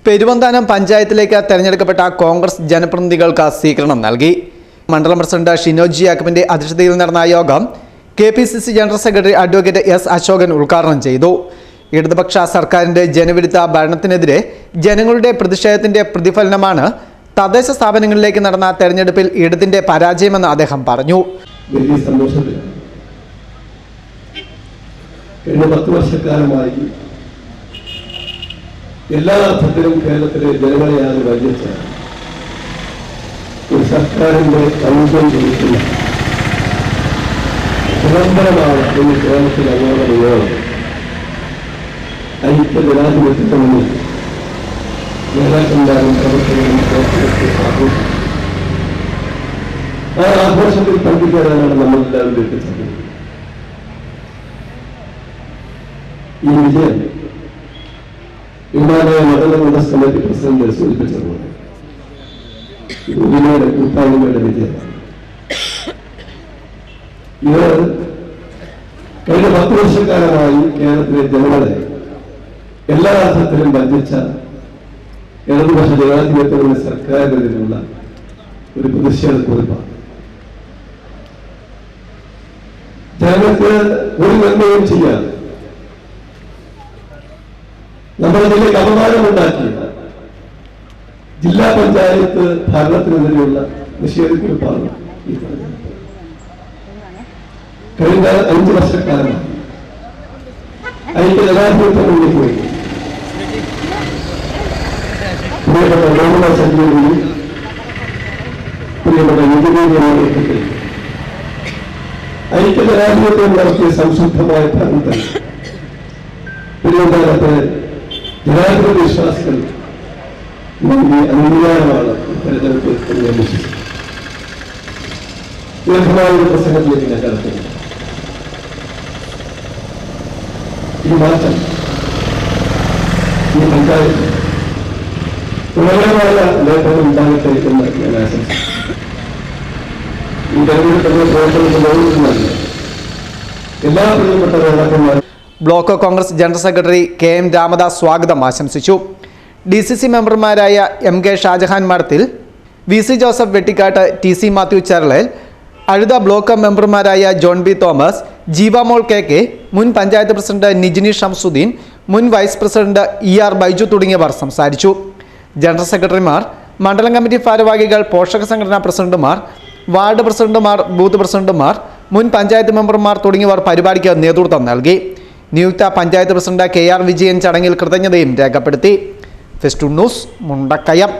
പെരുവന്താനം പഞ്ചായത്തിലേക്ക് തെരഞ്ഞെടുക്കപ്പെട്ട കോൺഗ്രസ് ജനപ്രതിനിധികൾക്ക് സ്വീകരണം നൽകി. മണ്ഡലം പ്രസിഡന്റ് ഷിനോജ് യാക്കബിന്റെ അധ്യക്ഷതയിൽ നടന്ന യോഗം KPCC general secretary advocate S. Ashokan ഉദ്ഘാടനം ചെയ്തു. ഇടതുപക്ഷ സർക്കാരിന്റെ ജനവിരുദ്ധ ഭരണത്തിനെതിരെ ജനങ്ങളുടെ പ്രതിഷേധത്തിന്റെ പ്രതിഫലനമാണ് തദ്ദേശ സ്ഥാപനങ്ങളിലേക്ക് നടന്ന തെരഞ്ഞെടുപ്പിൽ ഇടതിന്റെ പരാജയമെന്ന് അദ്ദേഹം പറഞ്ഞു. വലിയ സന്തോഷത്തിലാണ്. കഴിഞ്ഞ 10 വർഷക്കാലമായി എല്ലാ അർത്ഥത്തിലും കേരളത്തിലെ ജനങ്ങളെയാണ് വഞ്ചിച്ച ഒരു സർക്കാരിന്റെ കൗശം ചെയ്തിട്ടില്ല. നിരന്തരമാണ് ഇന്ന് കേരളത്തിൽ അങ്ങോട്ട് നിയോഗം ഐക്യ ജനാധിപത്യത്തിന് മുന്നിൽ നേതാക്കന്മാരും പ്രവർത്തകരും ആഘോഷിച്ചു. ആ ആഘോഷത്തിൽ പങ്കുചേരാനാണ് നമ്മളെല്ലാവരും എത്തിച്ചത്. ഈ വിജയം ഹിമാലയ മണ്ഡലം കോൺഗ്രസ് കമ്മിറ്റി പ്രസിഡന്റ് സൂചിപ്പിച്ചതുപോലെ ഇതിനോട് കൂട്ടായ്മയുടെ വിജയമാണ്. ഇത് കഴിഞ്ഞ 10 വർഷക്കാലമായി കേരളത്തിലെ ജനങ്ങളെ എല്ലാ അർത്ഥത്തിലും വഞ്ചിച്ച ഇടതുപക്ഷ ജനാധിപത്യങ്ങളുടെ സർക്കാരിനെതിരെയുള്ള ഒരു പ്രതിഷേധ കുറിപ്പാണ്. ജനങ്ങൾക്ക് ഒരു നന്മയും ചെയ്യാതെ നമ്മുടെ ജില്ലയ്ക്ക് അപമാനമുണ്ടാക്കിയ ജില്ലാ പഞ്ചായത്ത് ഭരണത്തിനെതിരെയുള്ള നിഷേധക്കുറിപ്പാണ് ഈ പറഞ്ഞത്. കഴിഞ്ഞ 5 വർഷക്കാലമായി ഐക്യ ജനാധിപത്യം മുന്നിലേക്ക് പോയി പ്രിയപ്പെട്ട ഗവൺമെന്റ് സഞ്ചരിക്കുകയും പ്രിയപ്പെട്ട യുവജനത്തിൽ ഐക്യ ജനാധിപത്യം നടത്തിയ സംശുദ്ധമായ ഭരണത്തിൽ തിരുവനന്തപുരത്തെ ജനാധിപത്യ വിശ്വാസികൾ അംഗീകാരമാണ് തെരഞ്ഞെടുപ്പ് എന്ന് ഞാൻ വിശ്വസിക്കുന്നു. ദീർഘമായ ഒരു പ്രസംഗത്തിലേക്ക് ഞാൻ കടത്തുന്നു. ഈ മാറ്റം ഈ പഞ്ചായത്ത് ഗുണകരമായ നേട്ടങ്ങൾ ഉണ്ടാകട്ടെ എന്ന് ഞാൻ ആശംസിക്കുന്നു. ഈ തെരഞ്ഞെടുപ്പിന്റെ പ്രവർത്തനത്തിൽ എല്ലാ പ്രിയപ്പെട്ട നേതാക്കന്മാരും block Congress general secretary KM Ramadas സ്വാഗതം ആശംസിച്ചു. DCC മെമ്പർമാരായ MK Shajahan Madathil, VC Joseph Vettikattu, TC Mathew Cherlel, Azhutha block മെമ്പർമാരായ John B. Thomas, Jeevamol KK, മുൻ പഞ്ചായത്ത് പ്രസിഡന്റ് നിജിനി ഷംസുദ്ദീൻ, മുൻ വൈസ് പ്രസിഡന്റ് ER ബൈജു തുടങ്ങിയവർ സംസാരിച്ചു. ജനറൽ സെക്രട്ടറിമാർ, മണ്ഡലം കമ്മിറ്റി ഭാരവാഹികൾ, പോഷക സംഘടനാ പ്രസിഡന്റുമാർ, വാർഡ് പ്രസിഡന്റുമാർ, ബൂത്ത് പ്രസിഡന്റുമാർ, മുൻ പഞ്ചായത്ത് മെമ്പർമാർ തുടങ്ങിയവർ പരിപാടിക്ക് നേതൃത്വം നൽകി. നിയുക്ത പഞ്ചായത്ത് പ്രസിഡന്റ് KR വിജയൻ ചടങ്ങിൽ കൃതജ്ഞതയും രേഖപ്പെടുത്തി. Fest news, Mundakayam.